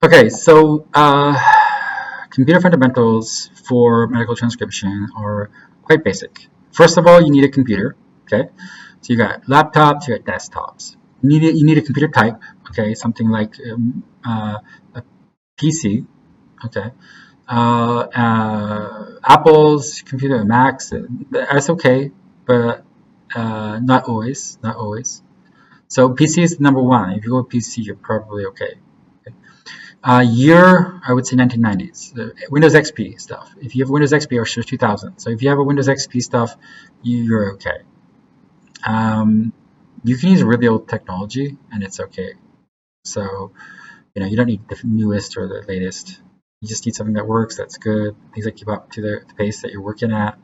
Okay, so computer fundamentals for medical transcription are quite basic. First of all, you need a computer. Okay, so you got laptops, you got desktops. You need a computer type. Okay, something like a PC. Okay, Apple's computer, Macs, that's okay, but not always. Not always. So PC is number one. If you go with PC, you're probably okay. Year, I would say 1990s. Windows XP stuff. If you have Windows XP or 2000, so if you have a Windows XP stuff, you're okay. You can use really old technology, and it's okay. So, you don't need the newest or the latest. You just need something that works, that's good, things that keep up to the pace that you're working at.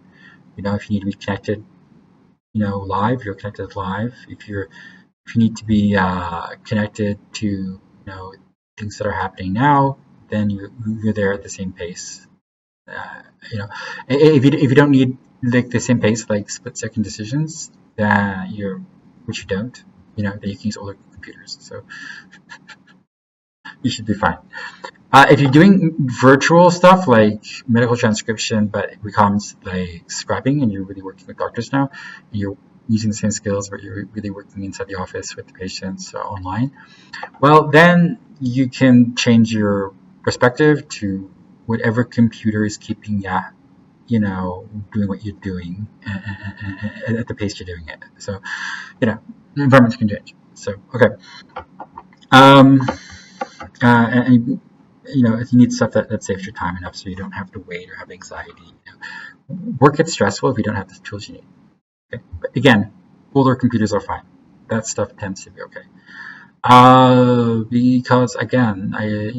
If you need to be connected, live, you're connected live. If you need to be connected to, things that are happening now, then you're there at the same pace. If you don't need like the same pace, like split-second decisions, then which you don't, then you can use older computers. So you should be fine. If you're doing virtual stuff like medical transcription, but it becomes like scribing, and you're really working with doctors now, and you're using the same skills, but you're really working inside the office with the patients online, well, then you can change your perspective to whatever computer is keeping you, doing what you're doing at the pace you're doing it. So, the environments can change. So, okay. And if you need stuff that saves your time enough so you don't have to wait or have anxiety. Work gets stressful if you don't have the tools you need. Okay? But again, older computers are fine. That stuff tends to be okay. Because again, I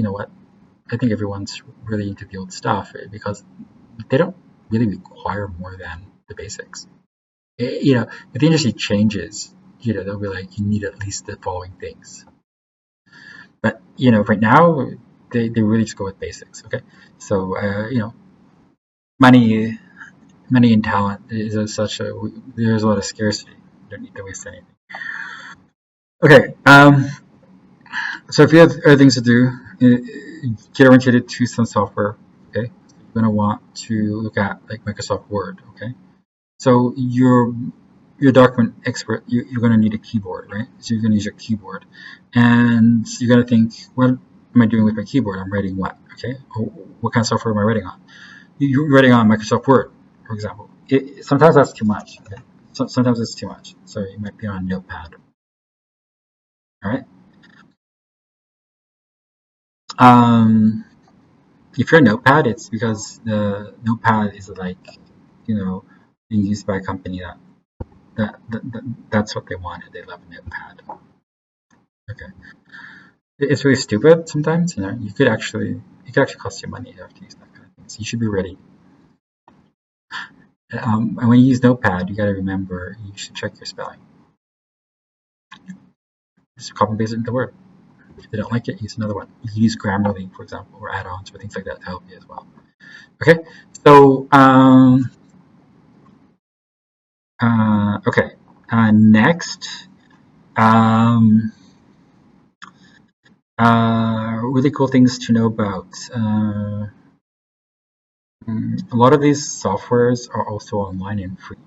think everyone's really into the old stuff because they don't really require more than the basics. If the industry changes, they'll be like, you need at least the following things. But right now they really just go with basics. Okay, so money and talent is there's a lot of scarcity. You don't need to waste anything. Okay, so if you have other things to do, get oriented to some software. Okay, you're gonna want to look at like Microsoft Word. Okay, so your document expert, you're gonna need a keyboard, right? So you're gonna use your keyboard, and you're gonna think, what am I doing with my keyboard? I'm writing what? Okay, what kind of software am I writing on? You're writing on Microsoft Word, for example. Sometimes that's too much. Okay, sometimes it's too much. So you might be on Notepad. All right. If you're Notepad, it's because the Notepad is like, being used by a company that's what they wanted. They love Notepad. Okay. It's really stupid sometimes. It could actually cost you money. You have to use that kind of thing. So you should be ready. And when you use Notepad, you got to remember you should check your spelling. Just copy and paste it into Word. If you don't like it, use another one. You can use Grammarly, for example, or add-ons or things like that to help you as well. Okay, so okay. Next, really cool things to know about. A lot of these softwares are also online and free.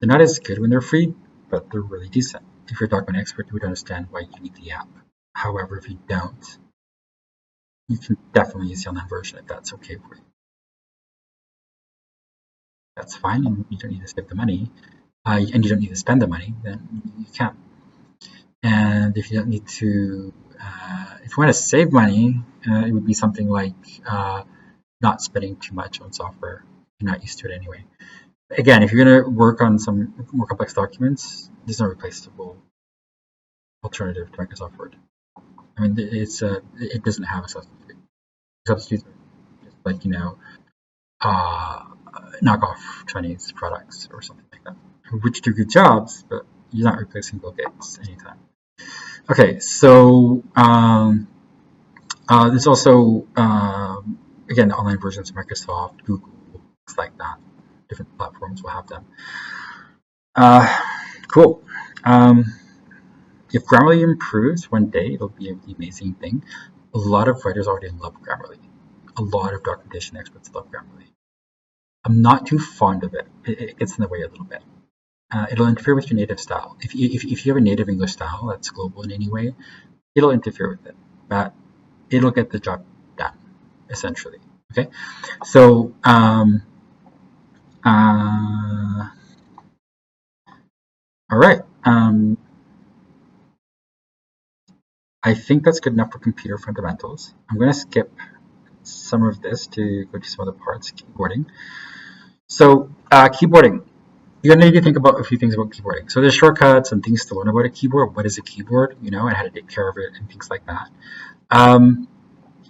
They're not as good when they're free, but they're really decent. If you're a document expert, you would understand why you need the app. However, if you don't, you can definitely use the online version if that's okay for you. That's fine, and you don't need to save the money, and you don't need to spend the money, then you can. And if you don't need to, if you want to save money, it would be something like not spending too much on software. You're not used to it anyway. Again, if you're going to work on some more complex documents, there's no replaceable alternative to Microsoft Word. I mean, it doesn't have a substitute. Substitutes are just like, knockoff Chinese products or something like that, which do good jobs, but you're not replacing Bill Gates anytime. Okay, so there's also, again, online versions of Microsoft, Google, things like that. Different platforms will have them. Cool. If Grammarly improves one day, it'll be an amazing thing. A lot of writers already love Grammarly. A lot of documentation experts love Grammarly. I'm not too fond of it. It gets in the way a little bit. It'll interfere with your native style. If you have a native English style that's global in any way, it'll interfere with it. But it'll get the job done, essentially. Okay, so all right. I think that's good enough for computer fundamentals. I'm going to skip some of this to go to some other parts, keyboarding. So keyboarding, you're going to need to think about a few things about keyboarding. So there's shortcuts and things to learn about a keyboard. What is a keyboard, and how to take care of it and things like that.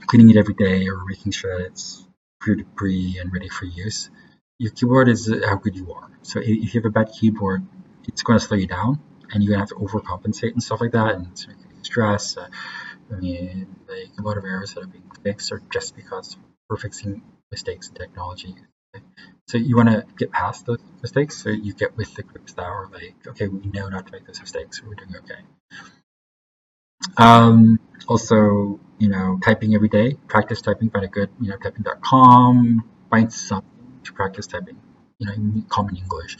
Cleaning it every day or making sure that it's free of debris and ready for use. Your keyboard is how good you are. So if you have a bad keyboard, it's going to slow you down, and you're going to have to overcompensate and stuff like that, and it's stress. Like a lot of errors that are being fixed are just because we're fixing mistakes in technology. Okay? So you want to get past those mistakes, so you get with the groups that are like, okay, we know not to make those mistakes, so we're doing okay. Also, typing every day, practice typing, find a good, typing.com, find something to practice typing, common English.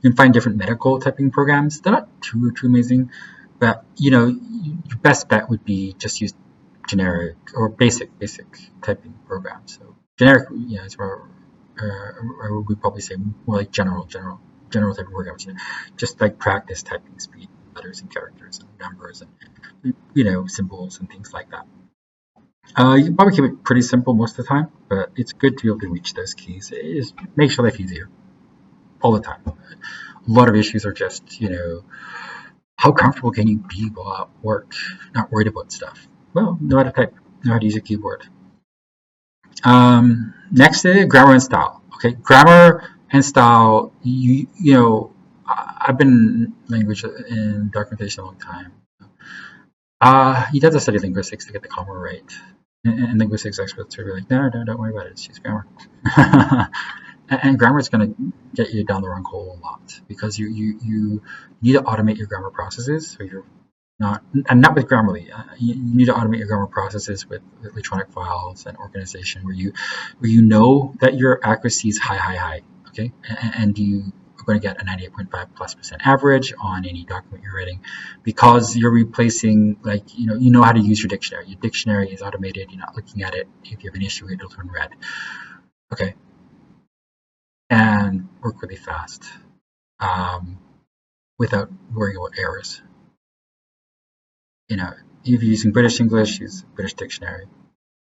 You can find different medical typing programs. They're not too amazing, but, your best bet would be just use generic or basic typing programs. So generic, is where I would probably say more like general typing programs. Just like practice typing speed, letters and characters and numbers and symbols and things like that. You can probably keep it pretty simple most of the time, but it's good to be able to reach those keys. It just makes your life easier all the time. A lot of issues are just, how comfortable can you be while at work, not worried about stuff? Well, know how to type, know how to use a keyboard. Next is grammar and style. Okay, grammar and style. I've been in language and documentation a long time. You'd have to study linguistics to get the grammar right. And linguistics experts are like, no, don't worry about it. It's just grammar. And grammar is going to get you down the wrong hole a lot, because you need to automate your grammar processes. So you're not with Grammarly. You need to automate your grammar processes with electronic files and organization, where you know that your accuracy is high. Okay, and you are going to get a 98.5+% average on any document you're writing, because you're replacing, you know how to use your dictionary. Your dictionary is automated. You're not looking at it. If you have an issue, it'll turn red. Okay. And work really fast without worrying about errors. If you're using British English, use British dictionary.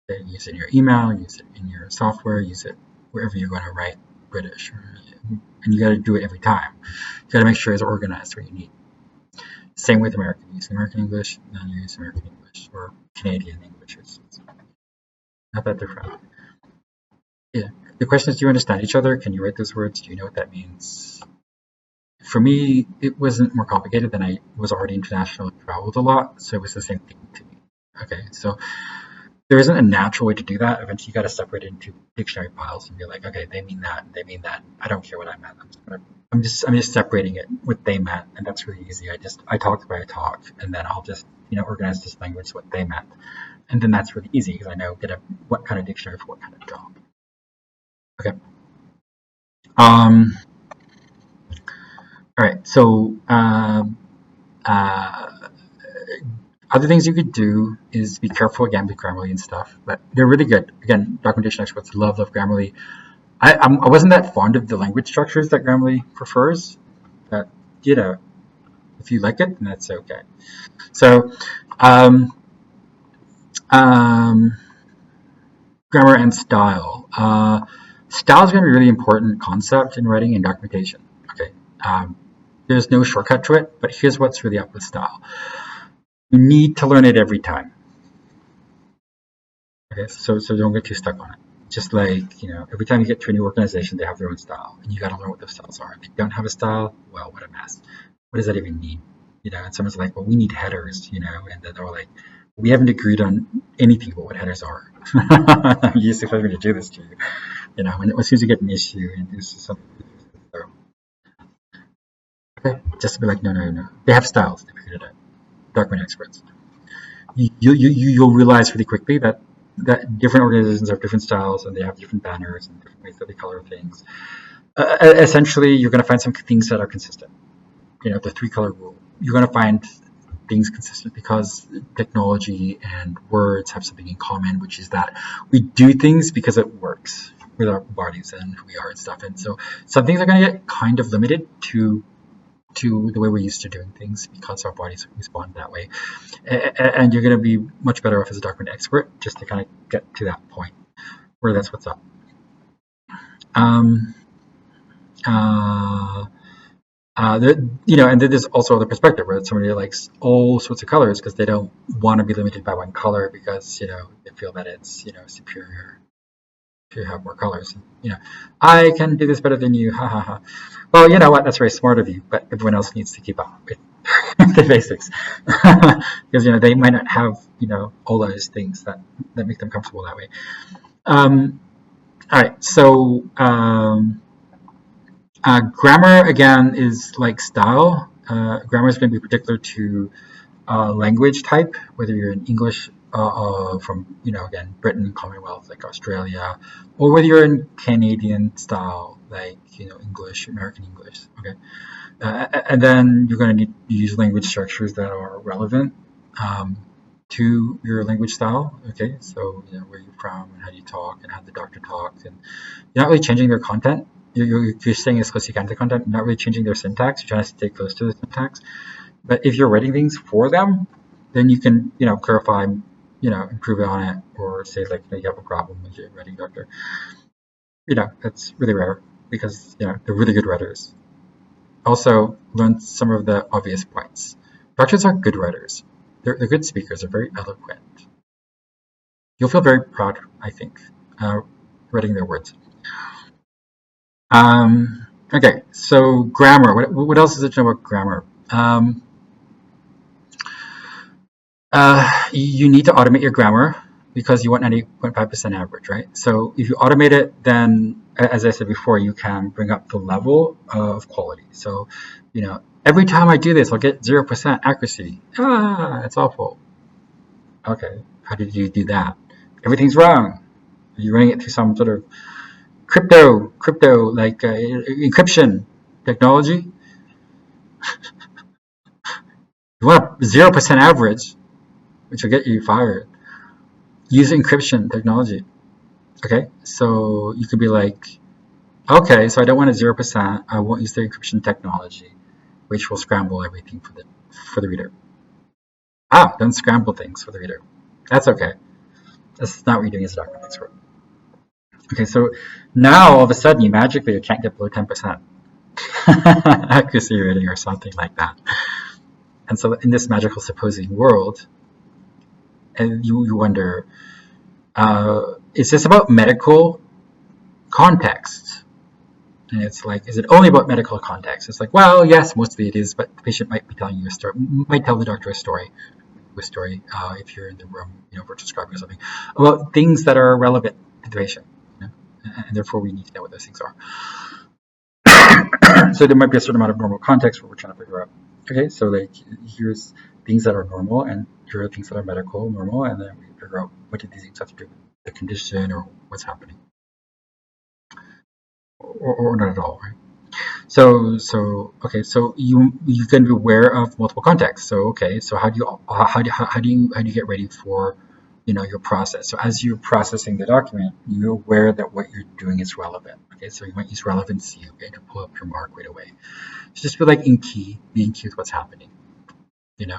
Use it in your email, use it in your software, use it wherever you're going to write British. And you got to do it every time. You got to make sure it's organized where you need. Same with American. You use American English, then you use American English, or Canadian English. It's not that different. Yeah. The question is, do you understand each other? Can you write those words? Do you know what that means? For me, it wasn't more complicated than I was already international and traveled a lot, so it was the same thing to me. Okay, so there isn't a natural way to do that. Eventually, you got to separate it into dictionary piles and be like, okay, they mean that, they mean that. I don't care what I meant. I'm just separating it what they meant, and that's really easy. I talk the way I talk, and then I'll just organize this language what they meant, and then that's really easy because I know what kind of dictionary for what kind of job. Okay. All right. So other things you could do is be careful again with Grammarly and stuff, but they're really good. Again, documentation experts love Grammarly. I wasn't that fond of the language structures that Grammarly prefers, but if you like it, then that's okay. So grammar and style. Style is going to be a really important concept in writing and documentation. Okay, there's no shortcut to it, but here's what's really up with style. You need to learn it every time. Okay, so don't get too stuck on it. Just like, every time you get to a new organization, they have their own style, and you got to learn what those styles are. If they don't have a style, well, what a mess. What does that even mean? And someone's like, well, we need headers, and then they're like, we haven't agreed on anything about what headers are. You just expect me to do this to you. As soon as you get an issue and do something, okay, just to be like, no. They have styles. They figured it out. Document experts. you'll realize pretty quickly that different organizations have different styles and they have different banners and different ways that they color things. Essentially, you're going to find some things that are consistent. The 3-color rule. You're going to find things consistent because technology and words have something in common, which is that we do things because it works with our bodies and who we are and stuff. And so some things are going to get kind of limited to the way we're used to doing things because our bodies respond that way. And you're going to be much better off as a document expert just to kind of get to that point where that's what's up. And then there's also other perspective where somebody likes all sorts of colors because they don't want to be limited by one color because they feel that it's superior to have more colors. I can do this better than you. Ha ha ha. Well, you know what? That's very smart of you, but everyone else needs to keep up with the basics because they might not have all those things that make them comfortable that way. All right, so. Grammar, again, is like style. Grammar is going to be particular to language type, whether you're in English from, again, Britain, Commonwealth, like Australia, or whether you're in Canadian style, like, English, American English, okay? And then you're going to need to use language structures that are relevant to your language style, okay? So, where you're from and how you talk and how the doctor talks, and you're not really changing their content. You're staying as close as you can to the content, not really changing their syntax. You're trying to stay close to the syntax. But if you're writing things for them, then you can, clarify, improve on it, or say like, you have a problem with your writing, doctor. That's really rare because, they're really good writers. Also, learn some of the obvious points. Doctors are good writers. They're good speakers. They're very eloquent. You'll feel very proud, I think, writing their words. Okay, so grammar. What else is it to know about grammar? You need to automate your grammar because you want 90.5% average, right? So if you automate it, then, as I said before, you can bring up the level of quality. So, every time I do this, I'll get 0% accuracy. It's awful. Okay, how did you do that? Everything's wrong. You're running it through some sort of crypto like encryption technology. You want 0% average, which will get you fired. Use encryption technology. Okay, so you could be like, okay, so I don't want a 0%. I won't use the encryption technology, which will scramble everything for the reader. Don't scramble things for the reader. That's okay. That's not what you're doing as a document expert. Okay, so now all of a sudden you magically can't get below 10% accuracy rating or something like that. And so in this magical supposing world, and you wonder, is this about medical context? And it's like, is it only about medical context? It's like, well, yes, mostly it is, but the patient might be telling you a story, might tell the doctor a story, if you're in the room, virtual scribing or something, about things that are relevant to the patient. And therefore we need to know what those things are. So there might be a certain amount of normal context where we're trying to figure out, okay, so like here's things that are normal and here are things that are medical normal, and then we figure out what did these things have to do with the condition or what's happening, or not at all, right? So okay, so you can be aware of multiple contexts. So okay, so how do you get ready for your process? So as you're processing the document, you're aware that what you're doing is relevant. Okay, so you might use relevancy, okay, to pull up your mark right away. So just be like be in key with what's happening. And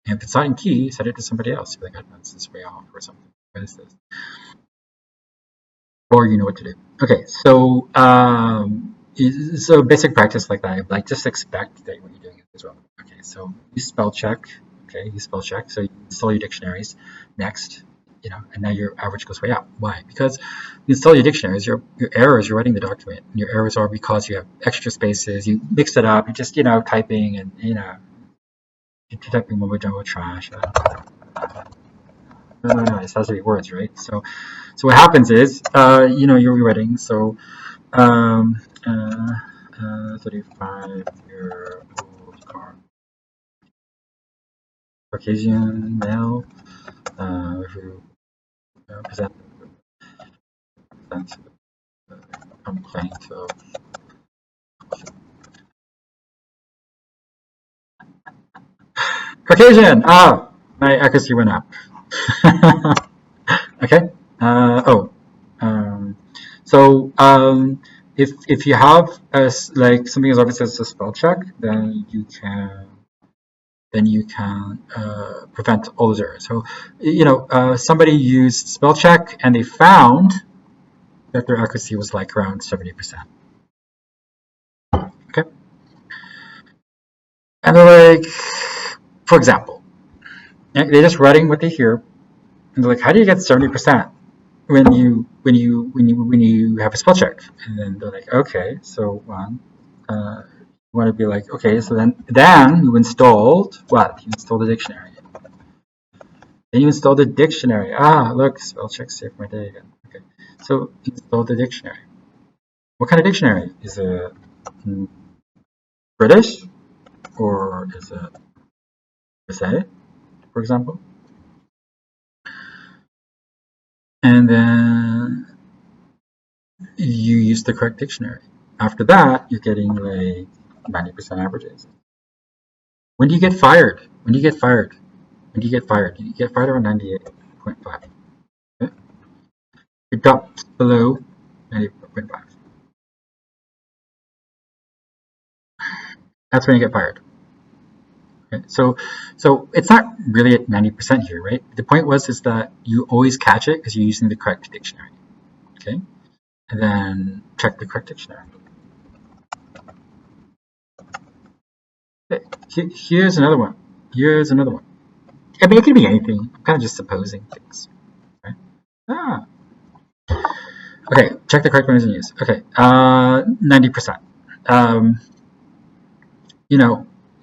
if it's not in key, send it to somebody else. Be like, that's this way off or something. What is this? Or you know what to do. Okay, so so basic practice like that, like just expect that what you're doing is relevant. Okay, so use spell check. Okay, use spell check. So you install your dictionaries next. And now your average goes way up. Why? Because you install your dictionaries, your errors, you're writing the document. And your errors are because you have extra spaces, you mixed it up, you're just, typing and, you're typing mumbo jumbo trash. No, it has to be words, right? So what happens is, you're rewriting, so 35-year-old Caucasian male, who presented complaint of Caucasian. Ah, my accuracy went up. Okay. Oh. Um, so if you have like something as obvious as a spell check, then you can prevent all those errors. So somebody used spell check and they found that their accuracy was like around 70%. Okay. And they're like, for example, they're just writing what they hear, and they're like, how do you get 70% when you have a spell check? And then they're like, okay, so you want to be like, okay, so then you installed what? You installed the dictionary. Then you installed the dictionary. Ah, look, spell check saved my day again. Okay, so you installed the dictionary. What kind of dictionary? Is it British or is it USA, for example? And then you use the correct dictionary. After that, you're getting like 90% averages. When do you get fired? When do you get fired? When do you get fired? You get fired around 98.5. Okay? You drop below 98.5. That's when you get fired. Okay? So it's not really at 90% here, right? The point is that you always catch it because you're using the correct dictionary. Okay? And then check the correct dictionary. Okay. Here's another one. Here's another one. I mean, it could be anything. I'm kind of just supposing things. Right? Ah. Okay, check the correct ones in use. Okay, 90%.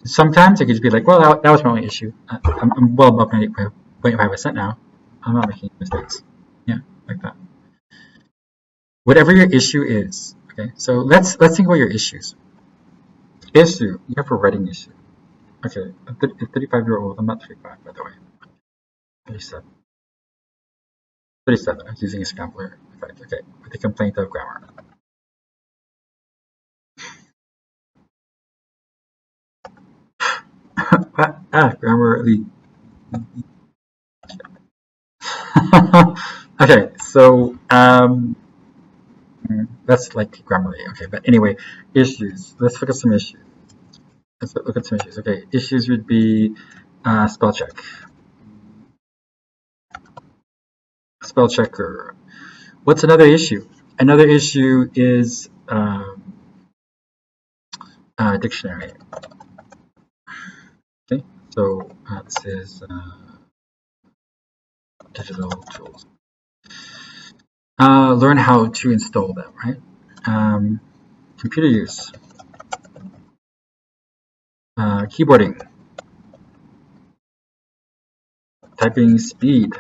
Sometimes it could just be like, well, that was my only issue. I'm well above 90.5% now. I'm not making mistakes. Yeah, like that. Whatever your issue is. Okay, so let's think about your issues. Issue. You have a writing issue. Okay, a 35-year-old. I'm not 35, by the way. 37. 37. I was using a scambler effect. Okay, with a complaint of grammar. Grammarly. Okay, so that's like Grammarly. Okay, but anyway, issues. Let's look at some issues. Let's look at some issues. Okay, issues would be spell check. Spell checker. What's another issue? Another issue is dictionary. Okay, so this is digital tools. Learn how to install them, right? Computer use. Keyboarding. Typing speed.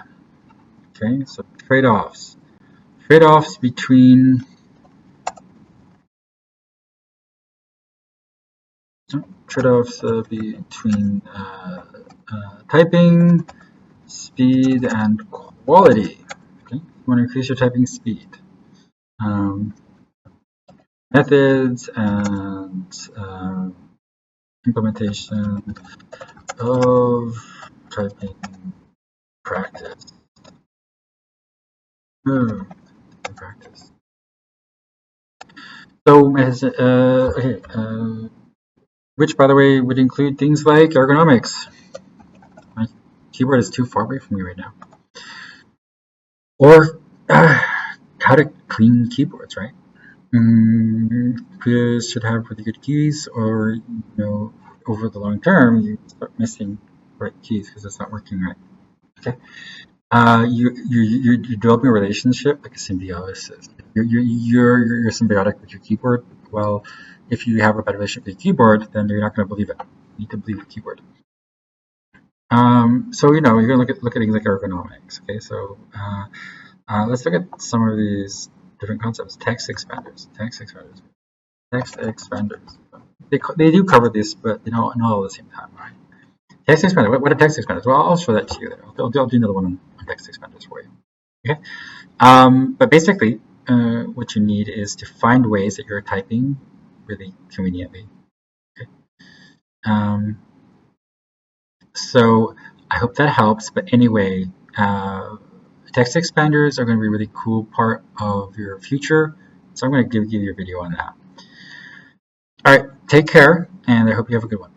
Okay, so trade-offs. Trade-offs between typing speed and quality. Okay, you want to increase your typing speed. Methods and implementation of typing practice. Practice. So, which, by the way, would include things like ergonomics. My keyboard is too far away from me right now. Or how to clean keyboards, right? Computers should have really good keys, or over the long term, you start missing right keys because it's not working right. Okay. You're developing a relationship like a symbiosis. You're symbiotic with your keyboard. Well, if you have a bad relationship with your keyboard, then you're not going to believe it. You need to believe the keyboard. So you're going to look at things like ergonomics. Okay, so let's look at some of these different concepts. Text expanders. They do cover this, but not all at the same time, right? Text expander. What are text expanders? Well, I'll show that to you. I'll do another one on text expanders for you. Okay. But basically, what you need is to find ways that you're typing really conveniently. Okay. So I hope that helps. But anyway, text expanders are going to be a really cool part of your future. So I'm going to give you a video on that. All right. Take care, and I hope you have a good one.